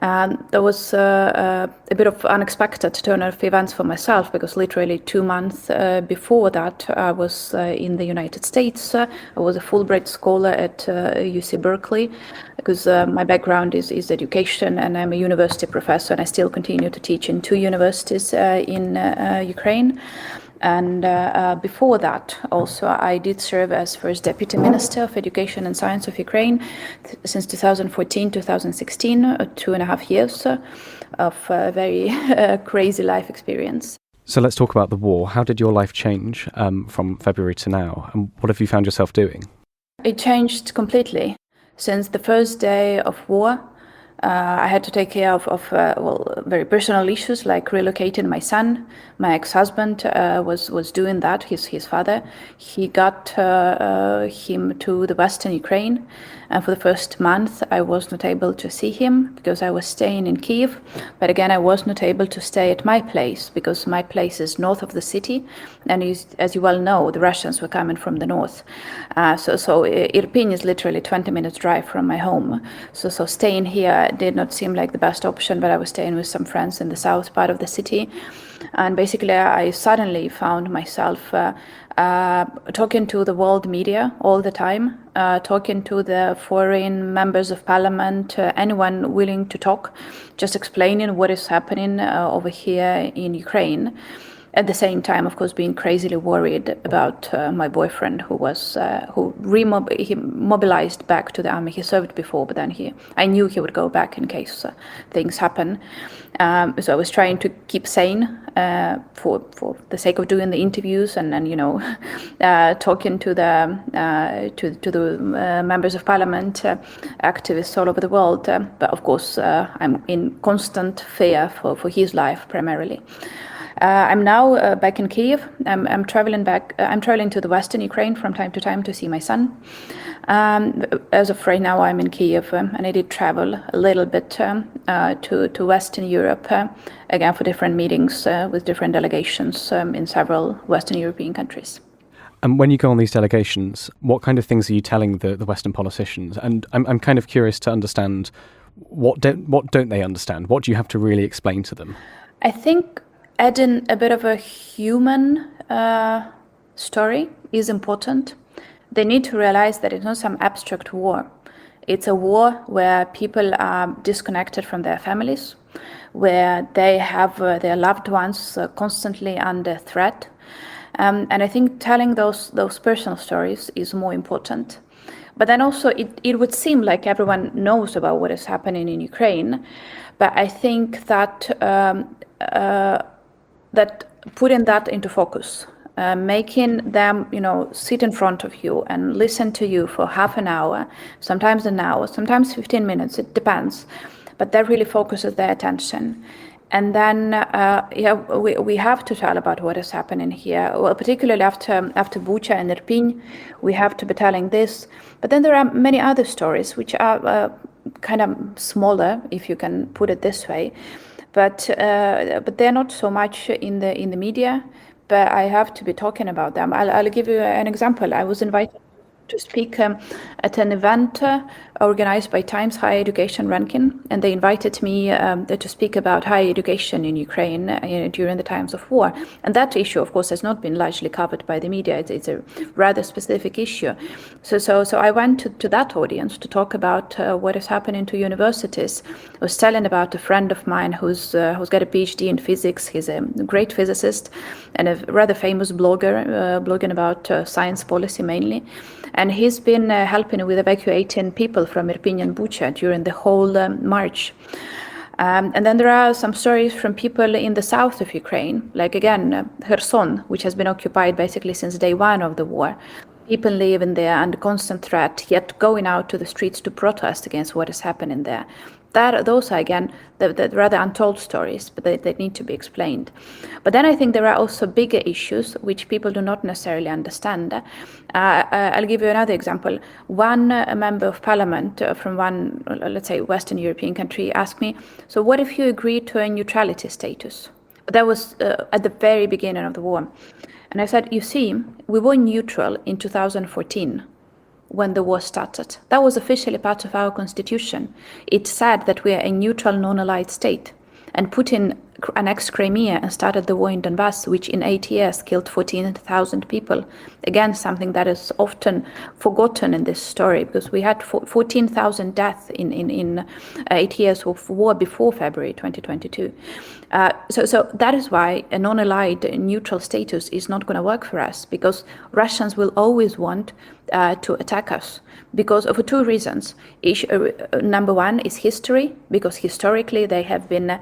There was a bit of unexpected turn of events for myself, because literally 2 months before that, I was in the United States. I was a Fulbright scholar at UC Berkeley, because my background is education, and I'm a university professor, and I still continue to teach in 2 universities in Ukraine. And before that, also, I did serve as first deputy minister of education and science of Ukraine since 2014, 2016, 2.5 years of very crazy life experience. So let's talk about the war. How did your life change from February to now? And what have you found yourself doing? It changed completely. Since the first day of war, I had to take care of very personal issues, like relocating my son. My ex-husband was doing that, his father. He got him to the Western Ukraine. And for the first month, I was not able to see him because I was staying in Kyiv. But again, I was not able to stay at my place because my place is north of the city. And as you well know, the Russians were coming from the north. So Irpin is literally 20 minutes drive from my home. So staying here did not seem like the best option, but I was staying with some friends in the south part of the city. And basically, I suddenly found myself talking to the world media all the time, talking to the foreign members of parliament, anyone willing to talk, just explaining what is happening over here in Ukraine. At the same time, of course, being crazily worried about my boyfriend, who mobilized back to the army. He served before, but then I knew he would go back in case things happen. So I was trying to keep sane for the sake of doing the interviews and talking to the members of parliament, activists all over the world. But of course, I'm in constant fear for his life primarily. I'm now back in Kyiv. I'm traveling back. I'm traveling to the Western Ukraine from time to time to see my son. As of right now, I'm in Kyiv, and I did travel a little bit to Western Europe, again for different meetings with different delegations in several Western European countries. And when you go on these delegations, what kind of things are you telling the Western politicians? And I'm kind of curious to understand what don't they understand? What do you have to really explain to them? I think adding a bit of a human story is important. They need to realize that it's not some abstract war. It's a war where people are disconnected from their families, where they have their loved ones constantly under threat. And I think telling those personal stories is more important. But then also it would seem like everyone knows about what is happening in Ukraine. But I think that that putting that into focus, making them, sit in front of you and listen to you for half an hour, sometimes an hour, sometimes 15 minutes, it depends. But that really focuses their attention. And then, we have to tell about what is happening here. Well, particularly after Bucha and Irpin, we have to be telling this. But then there are many other stories which are kind of smaller, if you can put it this way. But they're not so much in the media. But I have to be talking about them. I'll give you an example. I was invited to speak at an event organized by Times Higher Education Ranking, and they invited me to speak about higher education in Ukraine during the times of war. And that issue, of course, has not been largely covered by the media. It's a rather specific issue. So I went to that audience to talk about what is happening to universities. I was telling about a friend of mine who's got a PhD in physics. He's a great physicist and a rather famous blogger, blogging about science policy mainly. And he's been helping with evacuating people from Irpin and Bucha during the whole march. And then there are some stories from people in the south of Ukraine, like again, Kherson, which has been occupied basically since day one of the war. People living there under constant threat, yet going out to the streets to protest against what is happening there. Those are, again, the rather untold stories, but they need to be explained. But then I think there are also bigger issues which people do not necessarily understand. I'll give you another example. One member of parliament from one, let's say, Western European country asked me, so what if you agree to a neutrality status? That was at the very beginning of the war. And I said, you see, we were neutral in 2014. When the war started. That was officially part of our constitution. It said that we are a neutral, non-allied state. And Putin annexed Crimea and started the war in Donbass, which in 8 years killed 14,000 people. Again, something that is often forgotten in this story, because we had 14,000 deaths in 8 years of war before February 2022. So that is why a non-allied neutral status is not going to work for us, because Russians will always want to attack us because of two reasons. Number one is history, because historically they have been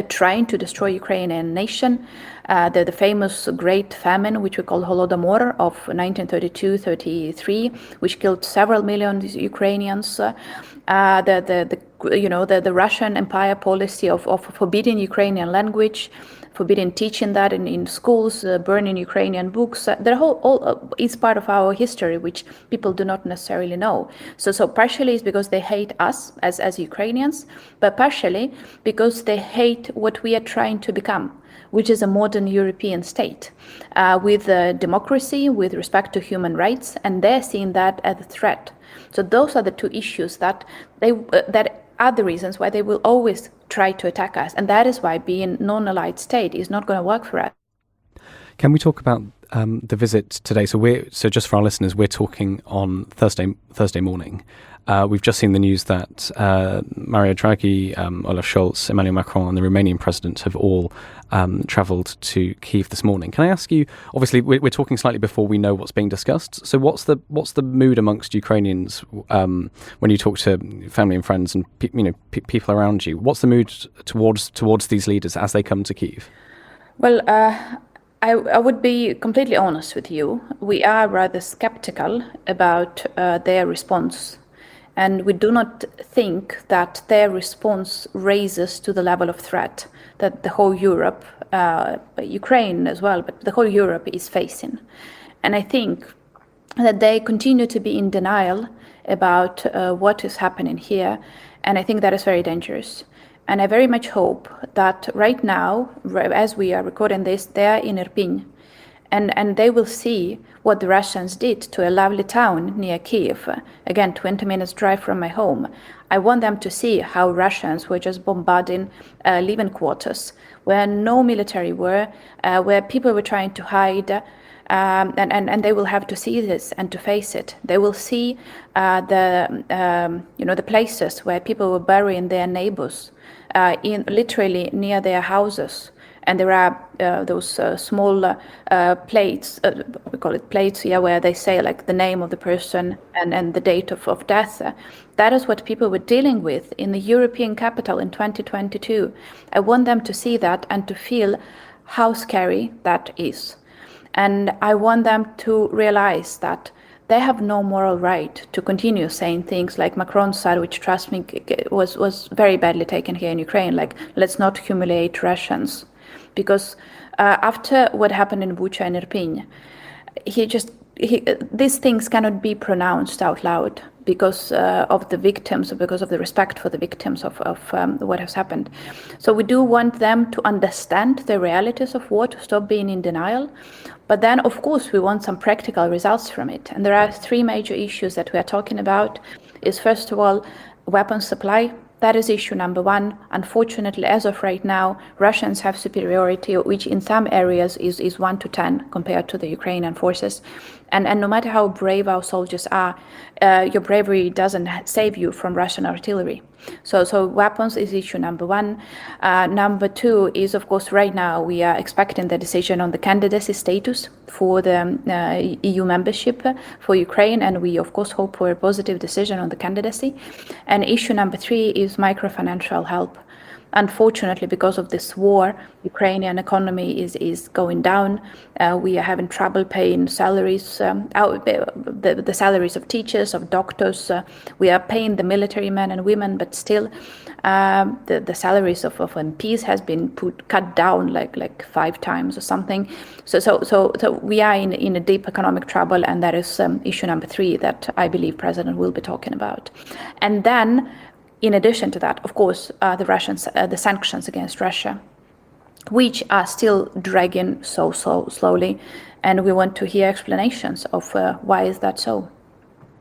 trying to destroy Ukrainian nation. The famous Great Famine, which we call Holodomor, of 1932-33, which killed several million Ukrainians. The Russian Empire policy of forbidding Ukrainian language, forbidding teaching that in schools, burning Ukrainian books. The whole is part of our history, which people do not necessarily know. So partially it's because they hate us as Ukrainians, but partially because they hate what we are trying to become, which is a modern European state with democracy, with respect to human rights, and they're seeing that as a threat. So those are the two issues that are the reasons why they will always try to attack us, and that is why being non-allied state is not going to work for us. Can we talk about the visit today? So just for our listeners, we're talking on Thursday morning. We've just seen the news that Mario Draghi, Olaf Scholz, Emmanuel Macron, and the Romanian president have all travelled to Kyiv this morning. Can I ask you? Obviously, we're talking slightly before we know what's being discussed. So, what's the mood amongst Ukrainians when you talk to family and friends and people around you? What's the mood towards these leaders as they come to Kyiv? Well, I would be completely honest with you. We are rather skeptical about their response. And we do not think that their response raises to the level of threat that the whole Europe, Ukraine as well, but the whole Europe is facing. And I think that they continue to be in denial about what is happening here. And I think that is very dangerous. And I very much hope that right now, as we are recording this, they are in Irpin. And they will see what the Russians did to a lovely town near Kyiv, again, 20 minutes drive from my home. I want them to see how Russians were just bombarding living quarters, where no military were, where people were trying to hide, and they will have to see this and to face it. They will see the places where people were burying their neighbors, literally near their houses. And there are those small plates, we call it plates, where they say like the name of the person and the date of death. That is what people were dealing with in the European capital in 2022. I want them to see that and to feel how scary that is. And I want them to realize that they have no moral right to continue saying things like Macron said, which, trust me, was very badly taken here in Ukraine, like, let's not humiliate Russians. Because after what happened in Bucha and Irpin, these things cannot be pronounced out loud. because of the victims, because of the respect for the victims of what has happened. So we do want them to understand the realities of war, to stop being in denial. But then, of course, we want some practical results from it. And there are three major issues that we are talking about. Is first of all, weapons supply. That is issue number one. Unfortunately, as of right now, Russians have superiority, which in some areas is 1 to 10 compared to the Ukrainian forces. And no matter how brave our soldiers are, your bravery doesn't save you from Russian artillery. So weapons is issue number one. Number two is, of course, right now we are expecting the decision on the candidacy status for the EU membership for Ukraine, and we, of course, hope for a positive decision on the candidacy. And issue number three is microfinancial help. Unfortunately, because of this war, Ukrainian economy is going down. We are having trouble paying salaries, the salaries of teachers, of doctors. We are paying the military men and women, but still the salaries of MPs has been cut down like 5 times or something. So we are in a deep economic trouble, and that is issue number 3 that I believe President will be talking about. And then, in addition to that, of course, the sanctions against Russia, which are still dragging so slowly, and we want to hear explanations of why is that so.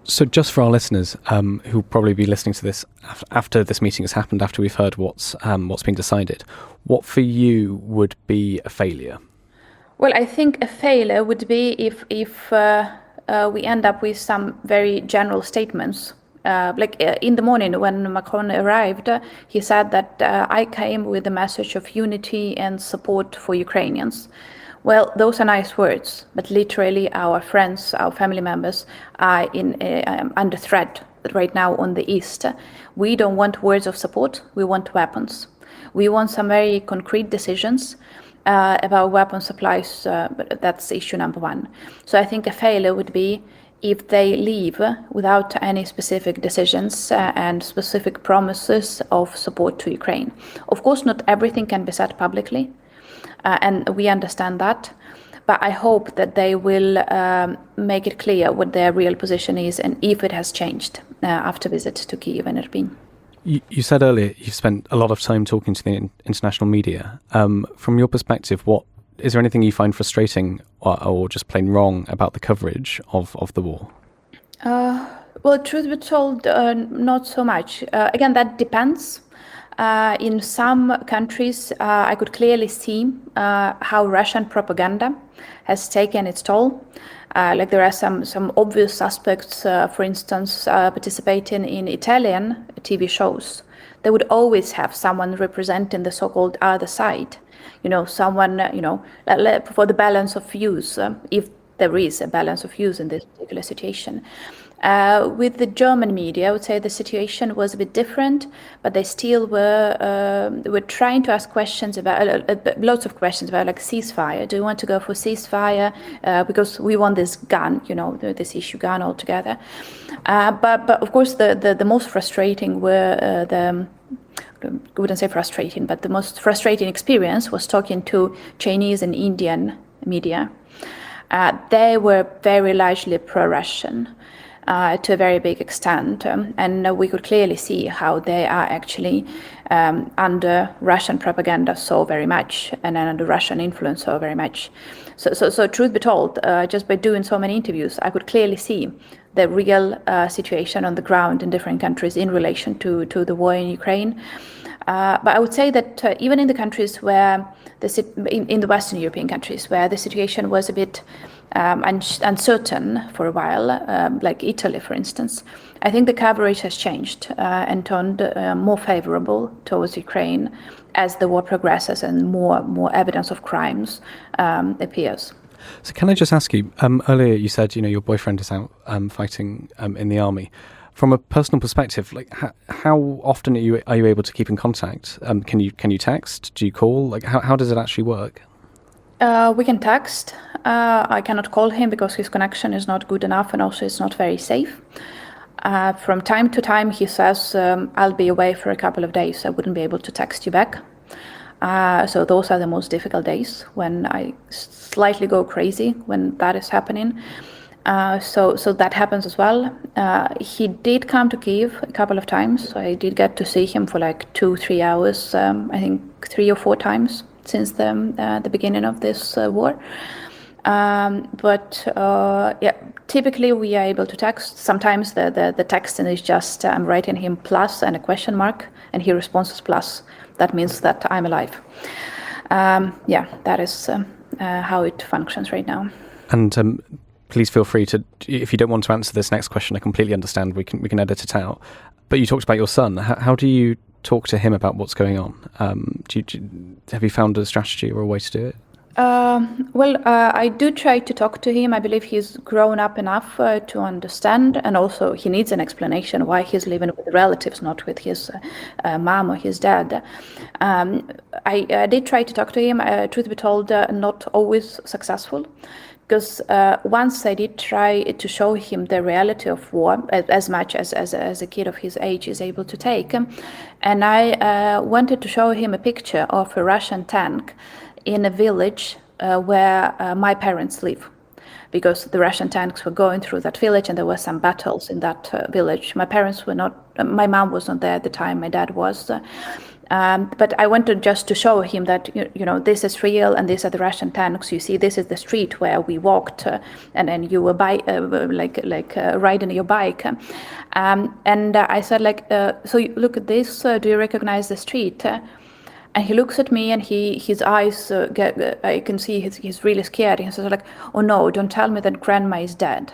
So just for our listeners who'll probably be listening to this after this meeting has happened, after we've heard what's been decided, what for you would be a failure? Well, I think a failure would be if we end up with some very general statements. In the morning when Macron arrived, he said that I came with a message of unity and support for Ukrainians. Well, those are nice words, but literally our friends, our family members are under threat right now on the east. We don't want words of support, we want weapons. We want some very concrete decisions about weapon supplies. That's issue number 1. So I think a failure would be if they leave without any specific decisions and specific promises of support to Ukraine. Of course, not everything can be said publicly, and we understand that, but I hope that they will make it clear what their real position is and if it has changed after visit to Kyiv and Irpin. You said earlier you've spent a lot of time talking to the international media. From your perspective, is there anything you find frustrating or just plain wrong about the coverage of the war? Well, truth be told, not so much. Again, that depends. In some countries, I could clearly see how Russian propaganda has taken its toll. There are some obvious suspects, for instance, participating in Italian TV shows. They would always have someone representing the so-called other side. Someone, for the balance of views, if there is a balance of views in this particular situation. With the German media, I would say the situation was a bit different, but they still were trying to ask questions about, lots of questions about ceasefire. Do you want to go for ceasefire? Because we want this gun, this issue gun altogether. But of course, the most frustrating were I wouldn't say frustrating, but the most frustrating experience was talking to Chinese and Indian media. They were very largely pro-Russian to a very big extent, and we could clearly see how they are actually under Russian propaganda so very much, and under Russian influence so very much. So truth be told, just by doing so many interviews, I could clearly see the real situation on the ground in different countries in relation to the war in Ukraine. But I would say that even in the countries where in the Western European countries where the situation was a bit uncertain for a while, like Italy, for instance, I think the coverage has changed and turned more favorable towards Ukraine as the war progresses and more evidence of crimes appears. So can I just ask you, earlier you said, your boyfriend is out fighting in the army. From a personal perspective, how often are you able to keep in contact? Can you text? Do you call? How does it actually work? We can text. I cannot call him because his connection is not good enough, and also it's not very safe. From time to time, he says, "I'll be away for a couple of days. I wouldn't be able to text you back." So those are the most difficult days when I slightly go crazy when that is happening. So that happens as well. He did come to Kyiv a couple of times. So I did get to see him for like 2-3 hours. I think 3 or 4 times since the beginning of this war. But typically we are able to text. Sometimes the texting is just I'm writing him plus and a question mark, and he responds as plus. That means that I'm alive. That is how it functions right now. And please feel free to, if you don't want to answer this next question, I completely understand. We can edit it out. But you talked about your son. How do you talk to him about what's going on? Have you found a strategy or a way to do it? I do try to talk to him. I believe he's grown up enough to understand, and also he needs an explanation why he's living with relatives, not with his mom or his dad. I did try to talk to him. Truth be told, not always successful. Because once I did try to show him the reality of war, as much as a kid of his age is able to take, and I wanted to show him a picture of a Russian tank in a village where my parents live, because the Russian tanks were going through that village and there were some battles in that village. My parents were not, my mom was not there at the time, my dad was. But I wanted just to show him that, this is real and these are the Russian tanks. You see, this is the street where we walked and then you were riding your bike. And I said, so look at this, do you recognize the street? And he looks at me and his eyes, I can see he's really scared. He says oh no, don't tell me that grandma is dead.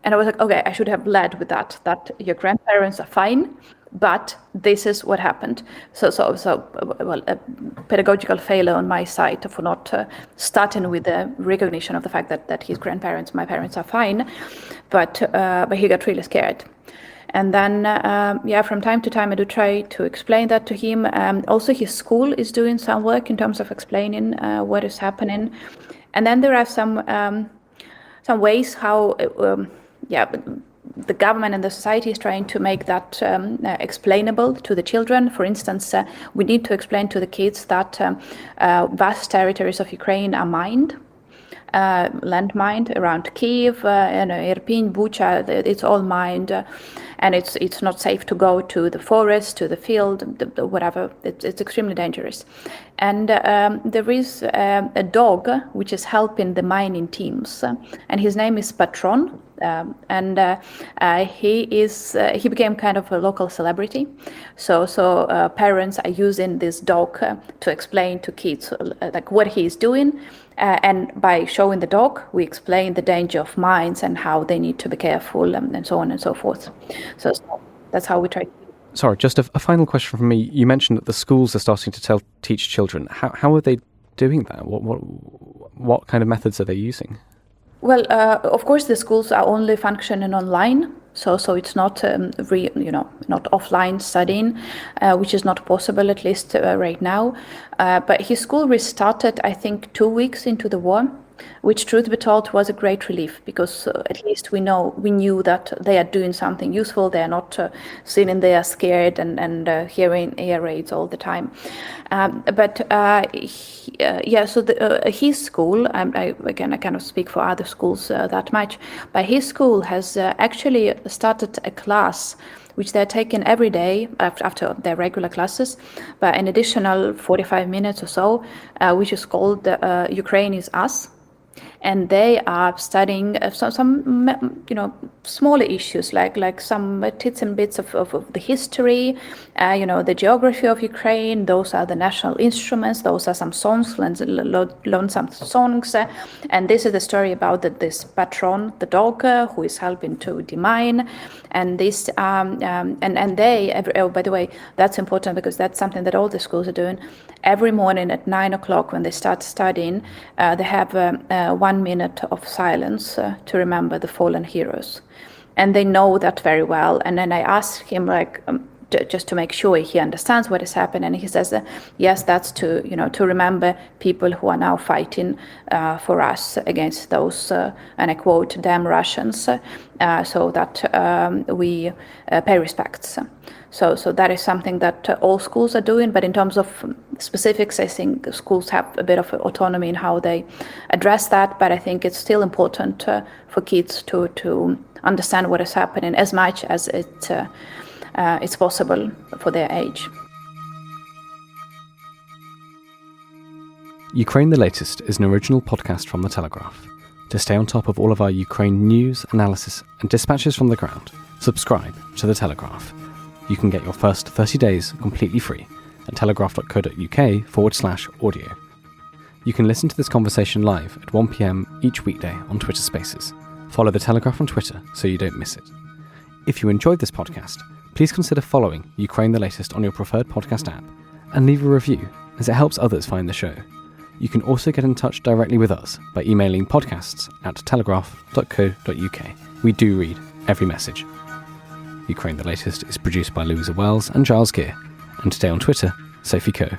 And I was like, okay, I should have led with that your grandparents are fine, but this is what happened. So a pedagogical failure on my side for not starting with the recognition of the fact that his grandparents, my parents are fine, but he got really scared. And then, from time to time, I do try to explain that to him. Also, his school is doing some work in terms of explaining what is happening. And then there are some ways how, the government and the society is trying to make that explainable to the children. For instance, we need to explain to the kids that vast territories of Ukraine are mined. Landmined around Kyiv, Irpin, Bucha, it's all mined, and it's not safe to go to the forest, to the field, whatever. It's extremely dangerous. And there is a dog which is helping the mining teams, and his name is Patron. He became kind of a local celebrity. So parents are using this dog to explain to kids what he is doing. And by showing the dog, we explain the danger of mines and how they need to be careful and so on and so forth. So that's how we try. Sorry, just a final question from me. You mentioned that the schools are starting to teach children. How are they doing that? What kind of methods are they using? Well, of course, the schools are only functioning online. So it's not not offline studying, which is not possible at least right now. But his school restarted, I think, 2 weeks into the war, which, truth be told, was a great relief, because at least we knew that they are doing something useful. They are not sitting there scared and hearing air raids all the time. His school, I cannot speak for other schools that much, but his school has actually started a class which they're taking every day after their regular classes, but an additional 45 minutes or so, which is called Ukraine is Us. And they are studying some smaller issues like some tits and bits of the history, the geography of Ukraine. Those are the national instruments. Those are some songs, learn some songs. And this is the story about this Patron, the dog, who is helping to demine. And this, and they, by the way, that's important because that's something that all the schools are doing. Every morning at 9 o'clock when they start studying, they have 1 minute of silence to remember the fallen heroes. And they know that very well. And then I asked him, just to make sure he understands what is happening. And he says, yes, that's to remember people who are now fighting for us against those, and I quote, damn Russians, so that we pay respects. So that is something that all schools are doing, but in terms of specifics, I think schools have a bit of autonomy in how they address that, but I think it's still important for kids to understand what is happening as much as it's possible for their age. Ukraine the Latest is an original podcast from The Telegraph. To stay on top of all of our Ukraine news, analysis and dispatches from the ground, subscribe to The Telegraph. You can get your first 30 days completely free at telegraph.co.uk/audio. You can listen to this conversation live at 1 p.m. each weekday on Twitter Spaces. Follow The Telegraph on Twitter so you don't miss it. If you enjoyed this podcast, please consider following Ukraine the Latest on your preferred podcast app and leave a review, as it helps others find the show. You can also get in touch directly with us by emailing podcasts@telegraph.co.uk. We do read every message. Ukraine the Latest is produced by Louisa Wells and Giles Gear, and today on Twitter, Sophie Coe.